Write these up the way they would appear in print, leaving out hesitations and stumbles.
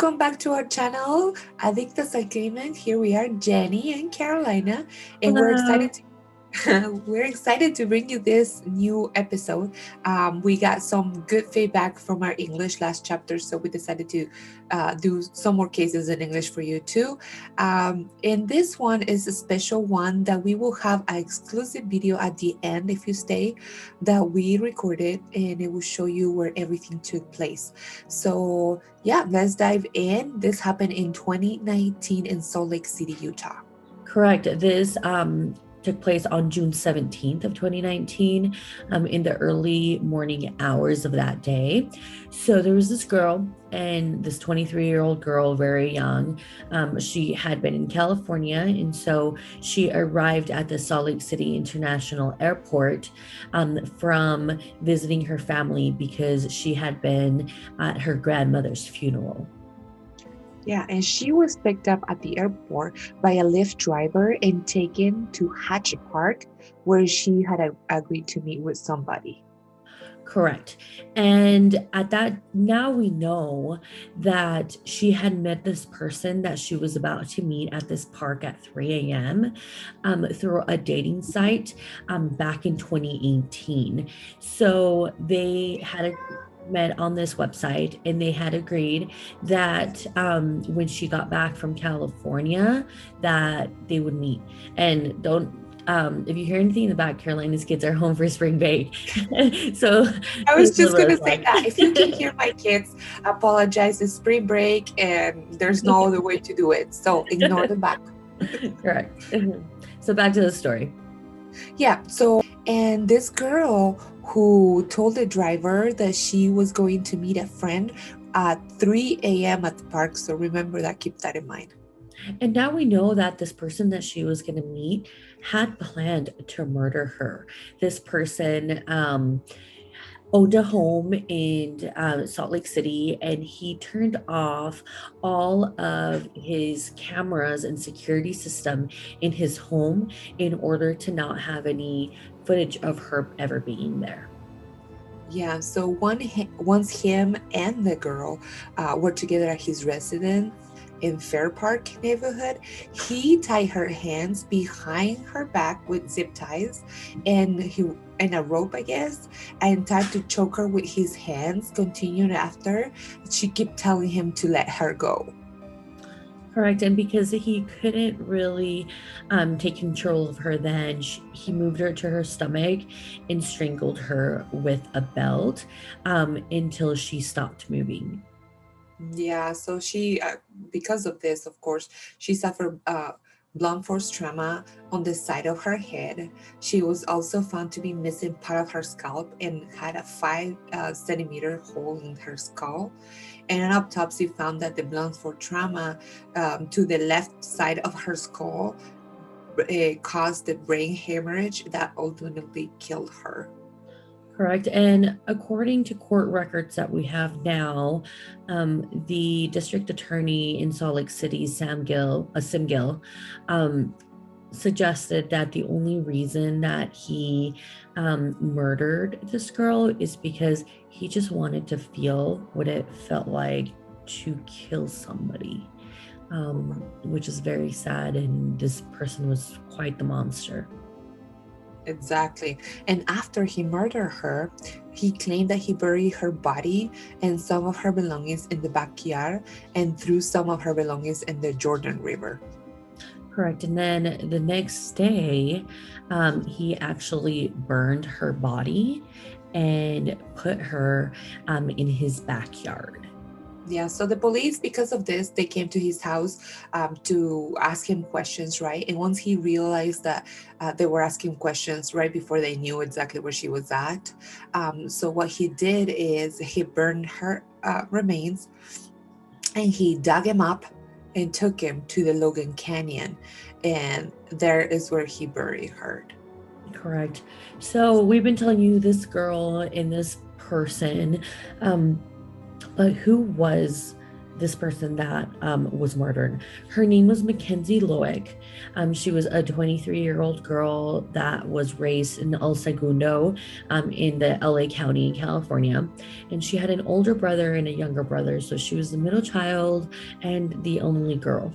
welcome back to our channel, Adictas al Crimen. Here we are, Jenny and Carolina, and Hello. we're excited to bring you this new episode. We got some good feedback from our English last chapter, so we decided to do some more cases in English for you too. And this one is a special one that we will have an exclusive video at the end if you stay that we recorded, and it will show you where everything took place. So yeah, let's dive in. This happened in 2019 in Salt Lake City, Utah. Correct. This took place on June 17th of 2019, in the early morning hours of that day. So there was this girl, and this 23-year-old girl, very young. She had been in California, and so she arrived at the Salt Lake City International Airport from visiting her family because she had been at her grandmother's funeral. Yeah, and she was picked up at the airport by a Lyft driver and taken to Hatch Park, where she had agreed to meet with somebody. Correct. And at that, now we know that she had met this person that she was about to meet at this park at 3 a.m. Through a dating site back in 2018. So they had met on this website, and they had agreed that when she got back from California that they would meet. And don't if you hear anything in the back, Carolina's kids are home for spring break. So I please was leave just going to us say that. If you can hear my kids apologize, it's spring break and there's no other way to do it. So ignore the back. Correct. So back to the story. Yeah, so, and this girl who told the driver that she was going to meet a friend at 3 a.m. at the park. So remember that, keep that in mind. And now we know that this person that she was going to meet had planned to murder her. This person owned a home in Salt Lake City, and he turned off all of his cameras and security system in his home in order to not have any footage of her ever being there. Yeah, so once him and the girl were together at his residence in Fair Park neighborhood, he tied her hands behind her back with zip ties and a rope, I guess, and tried to choke her with his hands. Continued after, she kept telling him to let her go. Correct. And because he couldn't really take control of her, then he moved her to her stomach and strangled her with a belt until she stopped moving. Yeah, so she, because of this, of course, she suffered blunt force trauma on the side of her head. She was also found to be missing part of her scalp and had a 5 centimeter hole in her skull. And an autopsy found that the blunt force trauma to the left side of her skull caused the brain hemorrhage that ultimately killed her. Correct. And according to court records that we have now, the district attorney in Salt Lake City, Sim Gill, suggested that the only reason that he murdered this girl is because he just wanted to feel what it felt like to kill somebody, which is very sad. And this person was quite the monster. Exactly. And after he murdered her, he claimed that he buried her body and some of her belongings in the backyard and threw some of her belongings in the Jordan River. Correct. And then the next day, he actually burned her body and put her in his backyard. Yeah, so the police, because of this, they came to his house to ask him questions, right? And once he realized that they were asking questions right before they knew exactly where she was at, so what he did is he burned her remains and he dug him up and took him to the Logan Canyon. And there is where he buried her. Correct. So we've been telling you this girl and this person, but who was this person that was murdered. Her name was Mackenzie Lueck. She was a 23-year-old girl that was raised in El Segundo in the LA County in California. And she had an older brother and a younger brother. So she was the middle child and the only girl.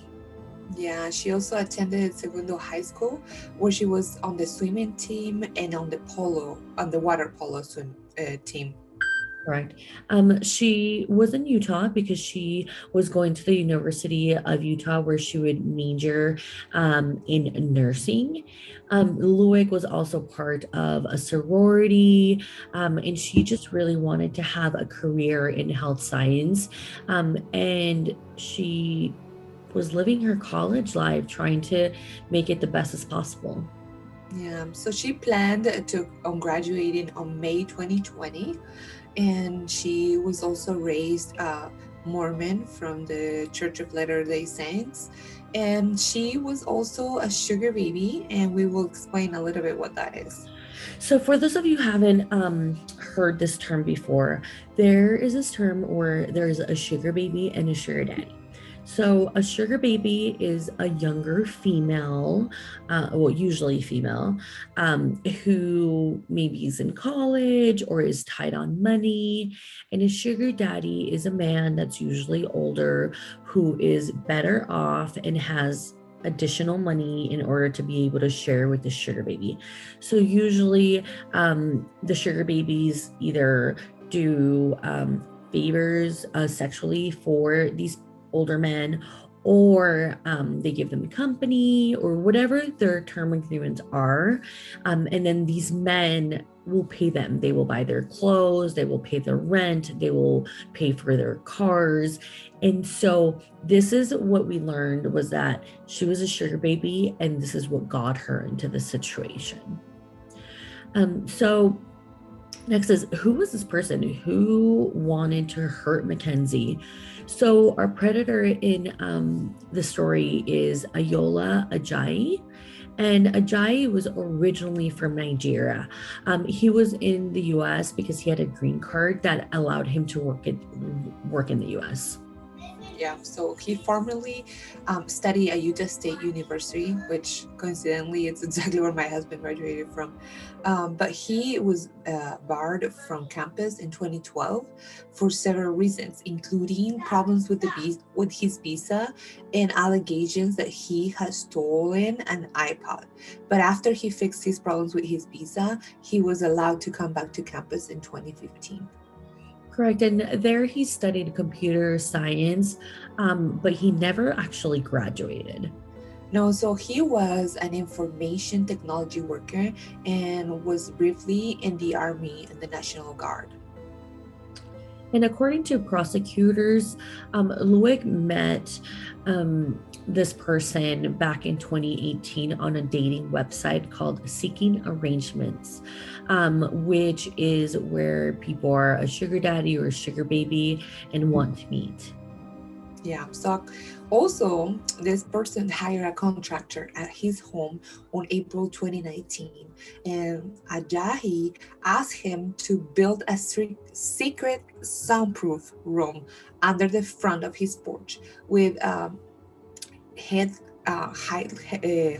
Yeah, she also attended Segundo High School, where she was on the swimming team and on the water polo swim team. Correct. She was in Utah because she was going to the University of Utah where she would major in nursing. Luick was also part of a sorority, and she just really wanted to have a career in health science. And she was living her college life trying to make it the best as possible. Yeah, so she planned to on graduating on May 2020, and she was also raised Mormon from the Church of Latter-day Saints, and she was also a sugar baby, and we will explain a little bit what that is. So, for those of you who haven't heard this term before, there is this term where there's a sugar baby and a sugar daddy. So, a sugar baby is a younger female, well, usually female, who maybe is in college or is tight on money. And a sugar daddy is a man that's usually older who is better off and has additional money in order to be able to share with the sugar baby. So, usually, the sugar babies either do favors sexually for these older men, or they give them company or whatever their term agreements are. And then these men will pay them. They will buy their clothes, they will pay their rent, they will pay for their cars. And so this is what we learned, was that she was a sugar baby, and this is what got her into the situation. So next is, who was this person who wanted to hurt Mackenzie? So our predator in the story is Ayola Ajayi. And Ajayi was originally from Nigeria. He was in the US because he had a green card that allowed him to work in the US. Yeah, so he formerly studied at Utah State University, which coincidentally it's exactly where my husband graduated from. But he was barred from campus in 2012 for several reasons, including problems with with his visa and allegations that he had stolen an iPod. But after he fixed his problems with his visa, he was allowed to come back to campus in 2015. Correct. And there he studied computer science, but he never actually graduated. No, so he was an information technology worker and was briefly in the Army and the National Guard. And according to prosecutors, Luick met this person back in 2018 on a dating website called Seeking Arrangements, which is where people are a sugar daddy or a sugar baby and want to meet. Yeah, so also this person hired a contractor at his home on April 2019, and Ajahi asked him to build a secret soundproof room under the front of his porch with head high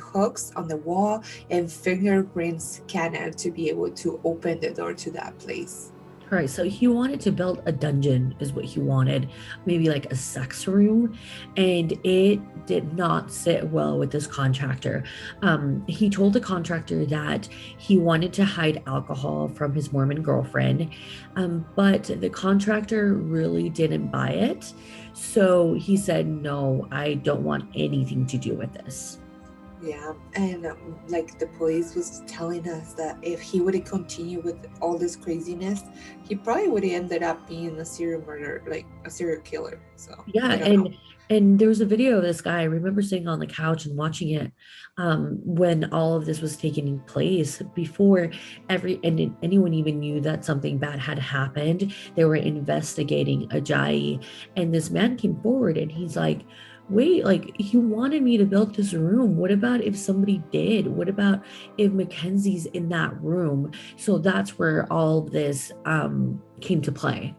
hooks on the wall and fingerprint scanner to be able to open the door to that place. All right, so he wanted to build a dungeon, is what he wanted, maybe like a sex room, and it did not sit well with this contractor. He told the contractor that he wanted to hide alcohol from his Mormon girlfriend, but the contractor really didn't buy it. So he said, "No, I don't want anything to do with this." Yeah, and like the police was telling us that if he would have continued with all this craziness, he probably would have ended up being a serial murder, like a serial killer. So Yeah, we don't know. and there was a video of this guy. I remember sitting on the couch and watching it when all of this was taking place. Before anyone even knew that something bad had happened, they were investigating Ajayi, and this man came forward and he's like, "Wait, like he wanted me to build this room. What about if somebody did? What about if Mackenzie's in that room?" So that's where all of this came to play.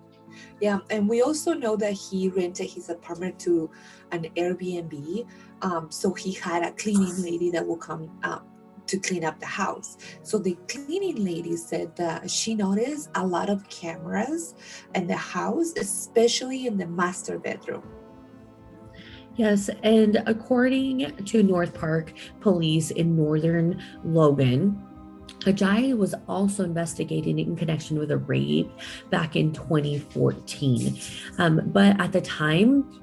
Yeah, and we also know that he rented his apartment to an Airbnb. So he had a cleaning lady that will come to clean up the house. So the cleaning lady said that she noticed a lot of cameras in the house, especially in the master bedroom. Yes, and according to North Park police in northern Logan, Ajayi was also investigated in connection with a rape back in 2014. But at the time,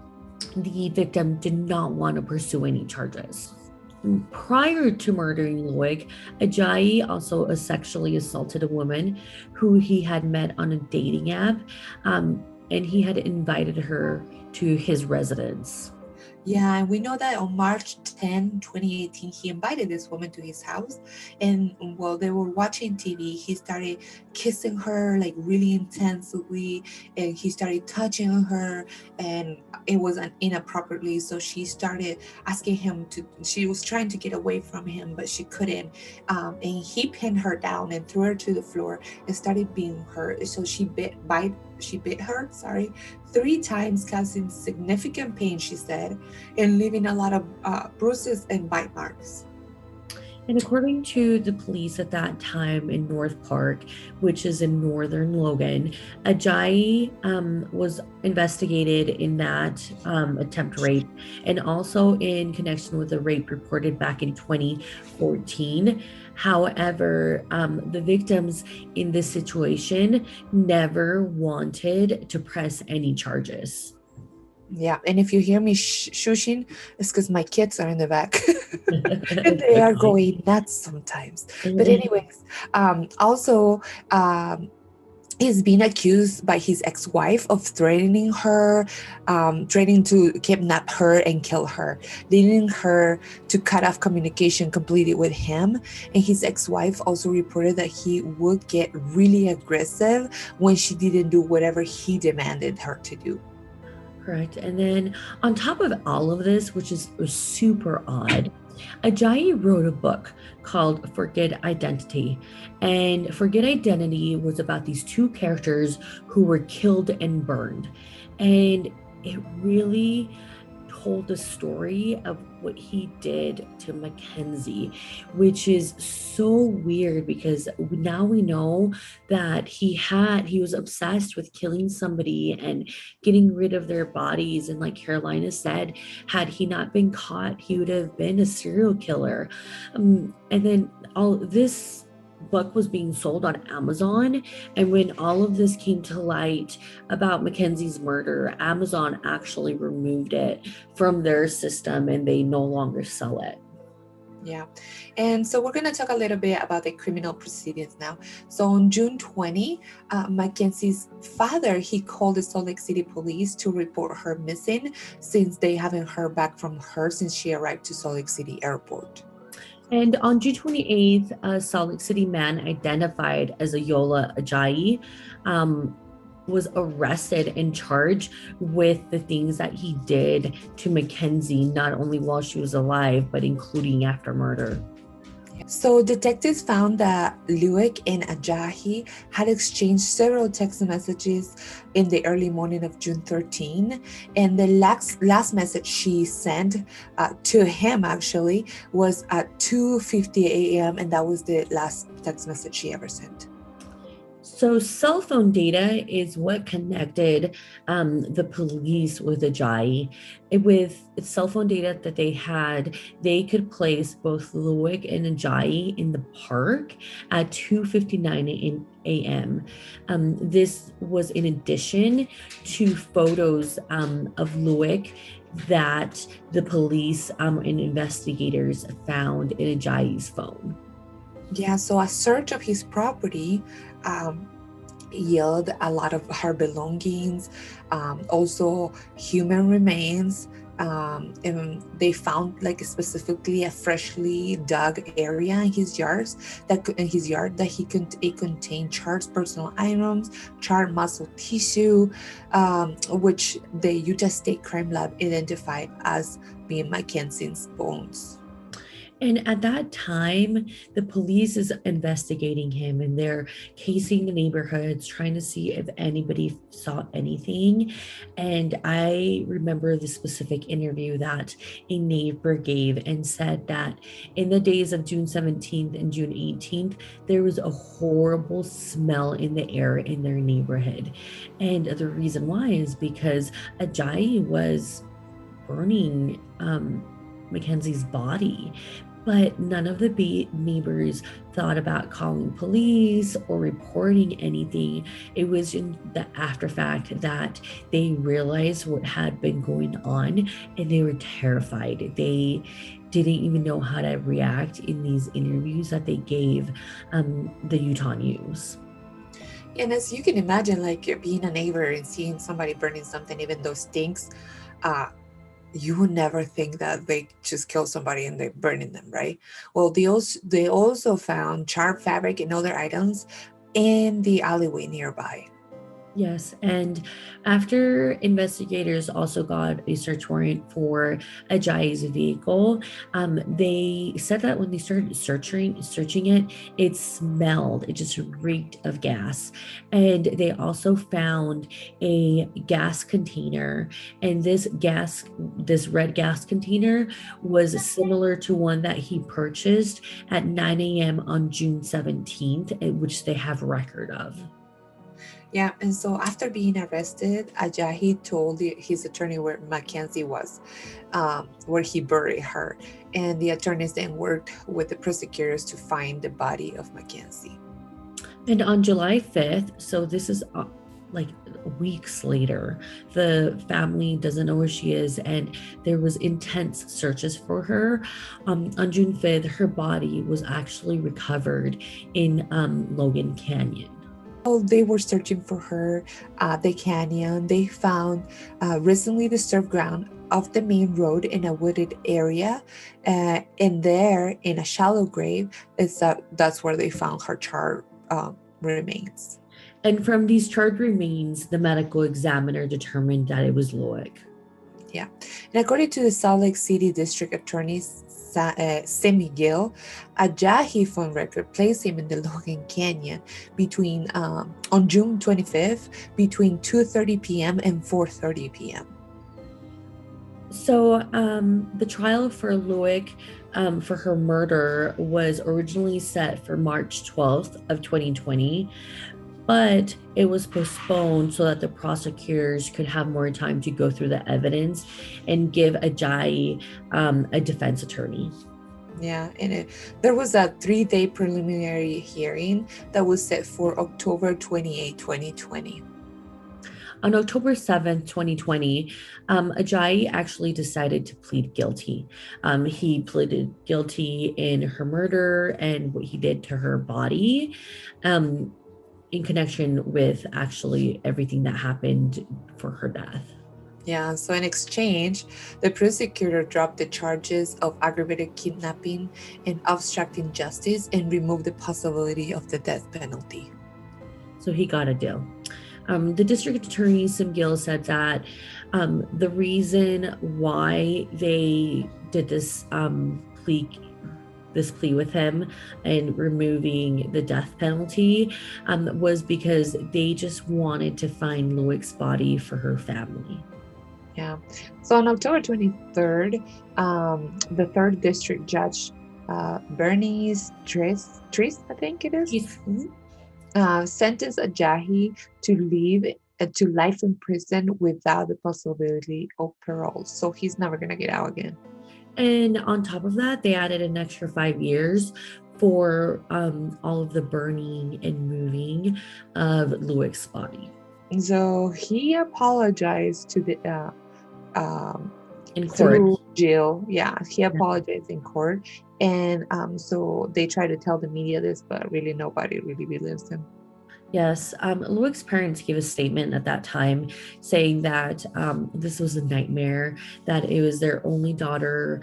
the victim did not want to pursue any charges. Prior to murdering Loic, Ajayi also sexually assaulted a woman who he had met on a dating app, and he had invited her to his residence. Yeah, and we know that on March 10, 2018, he invited this woman to his house. And while they were watching TV, he started kissing her like really intensely, and he started touching her, and it was inappropriately. So she started asking him to, she was trying to get away from him, but she couldn't. And he pinned her down and threw her to the floor and started beating her. So she bit her, sorry, 3 times, causing significant pain, she said, and leaving a lot of bruises and bite marks. And according to the police at that time in North Park, which is in northern Logan, Ajayi was investigated in that attempt rape and also in connection with a rape reported back in 2014. However, the victims in this situation never wanted to press any charges. Yeah, and if you hear me shushing, it's because my kids are in the back and they are going nuts sometimes. But anyways, also he's been accused by his ex-wife of threatening her, threatening to kidnap her and kill her, leading her to cut off communication completely with him. And his ex-wife also reported that he would get really aggressive when she didn't do whatever he demanded her to do. Correct. And then on top of all of this, which is super odd, Ajayi wrote a book called Forget Identity. And Forget Identity was about these two characters who were killed and burned. And it really told the story of what he did to Mackenzie, which is so weird because now we know that he was obsessed with killing somebody and getting rid of their bodies. And like Carolina said, had he not been caught, he would have been a serial killer. And then all this book was being sold on Amazon. And when all of this came to light about Mackenzie's murder, Amazon actually removed it from their system and they no longer sell it. Yeah. And so we're going to talk a little bit about the criminal proceedings now. So on June 20, Mackenzie's father, he called the Salt Lake City police to report her missing since they haven't heard back from her since she arrived to Salt Lake City airport. And on June 28th, a Salt Lake City man identified as Ayola Ajayi was arrested and charged with the things that he did to Mackenzie, not only while she was alive, but including after murder. So detectives found that Lueck and Ajayi had exchanged several text messages in the early morning of June 13, and the last message she sent to him actually was at 2:50 a.m., and that was the last text message she ever sent. So cell phone data is what connected the police with Ajayi. With cell phone data that they had, they could place both Lueck and Ajayi in the park at 2:59 a.m. This was in addition to photos of Lueck that the police and investigators found in Ajayi's phone. Yeah, so a search of his property yielded a lot of her belongings, also human remains. And they found like specifically a freshly dug area in his yard that it contained charred personal items, charred muscle tissue, which the Utah State Crime Lab identified as being Mackenzie's bones. And at that time, the police is investigating him and they're casing the neighborhoods, trying to see if anybody saw anything. And I remember the specific interview that a neighbor gave and said that in the days of June 17th and June 18th, there was a horrible smell in the air in their neighborhood. And the reason why is because Ajayi was burning Mackenzie's body. But none of the neighbors thought about calling police or reporting anything. It was in the after fact that they realized what had been going on and they were terrified. They didn't even know how to react in these interviews that they gave the Utah News. And as you can imagine, like being a neighbor and seeing somebody burning something, even though stinks, uh, you would never think that they just kill somebody and they're burning them, right? Well, they also found charred fabric and other items in the alleyway nearby. Yes, and after investigators also got a search warrant for Ajayi's vehicle, they said that when they started searching it, it smelled, it just reeked of gas. And they also found a gas container, and this red gas container was similar to one that he purchased at 9 a.m. on June 17th, which they have record of. Yeah, and so after being arrested, Ajahi told his attorney where Mackenzie was, where he buried her. And the attorneys then worked with the prosecutors to find the body of Mackenzie. And on July 5th, so this is like weeks later, the family doesn't know where she is, and there was intense searches for her. On June 5th, her body was actually recovered in Logan Canyon. While they were searching for her at the canyon, they found recently disturbed ground off the main road in a wooded area. And there, in a shallow grave, that's where they found her charred remains. And from these charred remains, the medical examiner determined that it was Lueck. Yeah. And according to the Salt Lake City District Attorney Simi Gill, a Jahi phone record placed him in the Logan Canyon between on June 25th between 2:30 p.m. and 4:30 p.m. So the trial for Lueck for her murder was originally set for March 12th of 2020, but it was postponed so that the prosecutors could have more time to go through the evidence and give Ajayi a defense attorney. Yeah, and there was a 3-day preliminary hearing that was set for October 28, 2020. On October 7th, 2020, Ajayi actually decided to plead guilty. He pleaded guilty in her murder and what he did to her body. In connection with actually everything that happened for her death. Yeah, so in exchange, the prosecutor dropped the charges of aggravated kidnapping and obstructing justice and removed the possibility of the death penalty. So he got a deal. The district attorney, Sim Gill, said that the reason why they did this plea with him and removing the death penalty was because they just wanted to find Lueck's body for her family. Yeah. So on October 23rd, the third district judge, Bernice Tris, I think it is, sentenced Ajayi to life in prison without the possibility of parole. So he's never going to get out again. And on top of that, they added an extra 5 years for all of the burning and moving of Lueck's body. So he apologized to the in court. Through Jill. Yeah, he apologized in court, and so they try to tell the media this, but really nobody really believes him. Yes, Lueck's parents gave a statement at that time saying that this was a nightmare, that it was their only daughter.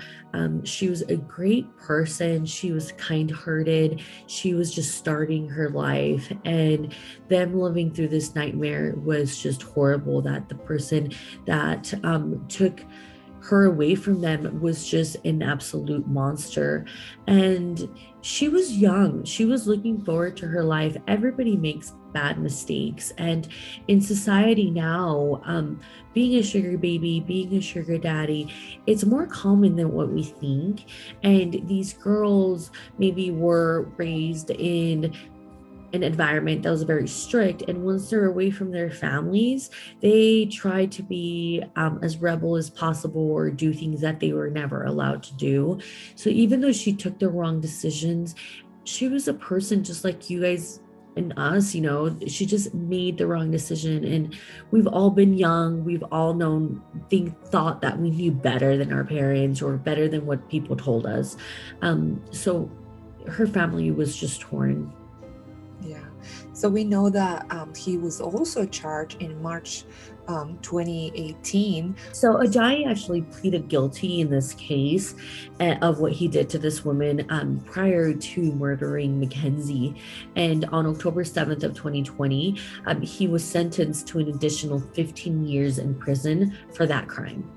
She was a great person. She was kind-hearted. She was just starting her life, and them living through this nightmare was just horrible, that the person that took her away from them was just an absolute monster. And she was young. She was looking forward to her life. Everybody makes bad mistakes. And in society now, being a sugar baby, being a sugar daddy, it's more common than what we think. And these girls maybe were raised in an environment that was very strict. And once they're away from their families, they try to be as rebel as possible or do things that they were never allowed to do. So even though she took the wrong decisions, she was a person just like you guys and us, she just made the wrong decision. And we've all been young. We've all thought that we knew better than our parents or better than what people told us. So her family was just torn. Yeah. So we know that he was also charged in March 2018. So Ajayi actually pleaded guilty in this case of what he did to this woman prior to murdering Mackenzie. And on October 7th of 2020, he was sentenced to an additional 15 years in prison for that crime.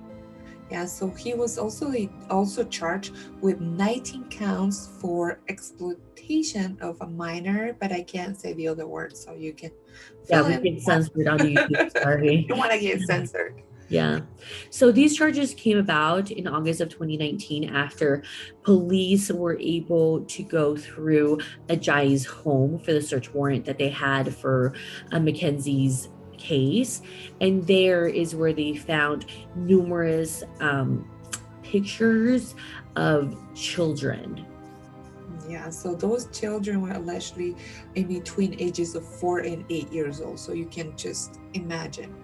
Yeah, so he was also charged with 19 counts for exploitation of a minor, but I can't say the other word, so you can. Yeah, we get censored on YouTube. Sorry. You want to get censored. Yeah. So these charges came about in August of 2019 after police were able to go through Ajayi's home for the search warrant that they had for Mackenzie's case. And there is where they found numerous pictures of children. Yeah, so those children were allegedly in between ages of 4 and 8 years old. So you can just imagine.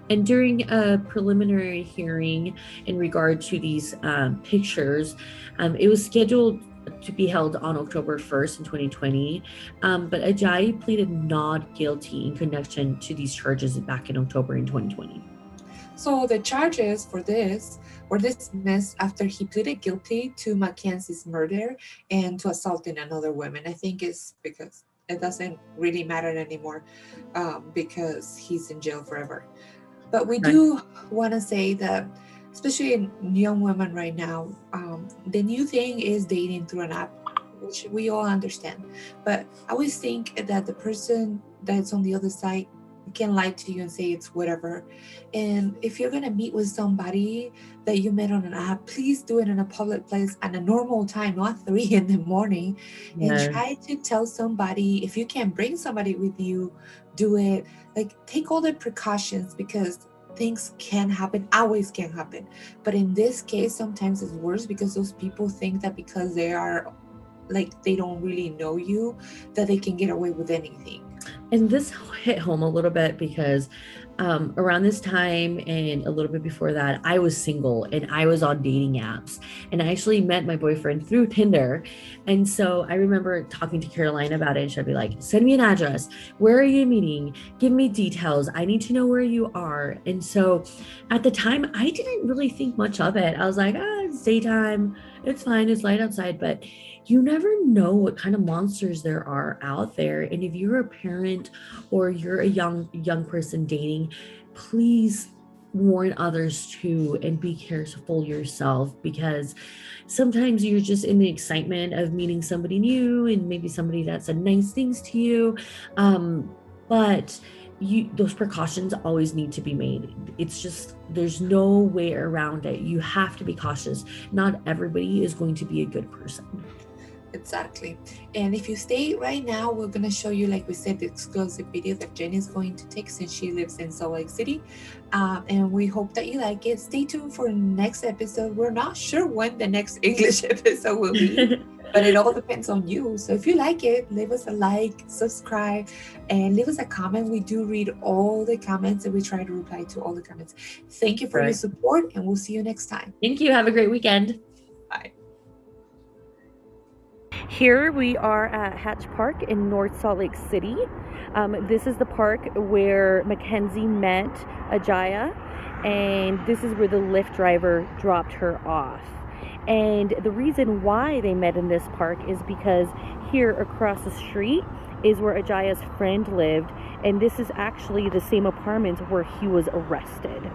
And during a preliminary hearing in regard to these pictures, it was scheduled to be held on October 1st in 2020. But Ajayi pleaded not guilty in connection to these charges back in October in 2020. So the charges for this were dismissed after he pleaded guilty to Mackenzie's murder and to assaulting another woman. I think it's because it doesn't really matter anymore because he's in jail forever. But we do want to say that, especially in young women right now, the new thing is dating through an app, which we all understand. But I always think that the person that's on the other side can lie to you and say it's whatever. And if you're going to meet with somebody that you met on an app, please do it in a public place at a normal time, not 3 a.m. And try to tell somebody, if you can bring somebody with you, do it. Like, take all the precautions, because things can happen, always can happen. But in this case, sometimes it's worse because those people think that because they are like, they don't really know you, that they can get away with anything. And this hit home a little bit because around this time and a little bit before that, I was single and I was on dating apps, and I actually met my boyfriend through Tinder. And so I remember talking to Caroline about it, and she'd be like, send me an address. Where are you meeting? Give me details. I need to know where you are. And so at the time, I didn't really think much of it. I was like, it's daytime. It's fine. It's light outside. But you never know what kind of monsters there are out there. And if you're a parent or you're a young person dating, please warn others too, and be careful yourself, because sometimes you're just in the excitement of meeting somebody new and maybe somebody that said nice things to you. But those precautions always need to be made. It's just, there's no way around it. You have to be cautious. Not everybody is going to be a good person. Exactly. And if you stay right now, we're going to show you, like we said, the exclusive video that Jenny is going to take since she lives in Salt Lake City. And we hope that you like it. Stay tuned for next episode. We're not sure when the next English episode will be, but it all depends on you. So if you like it, leave us a like, subscribe, and leave us a comment. We do read all the comments and we try to reply to all the comments. Thank you for your support, and we'll see you next time. Thank you. Have a great weekend. Bye. Here we are at Hatch Park in North Salt Lake City. This is the park where Mackenzie met Ajayi, and this is where the Lyft driver dropped her off. And the reason why they met in this park is because here across the street is where Ajayi's friend lived, and this is actually the same apartment where he was arrested.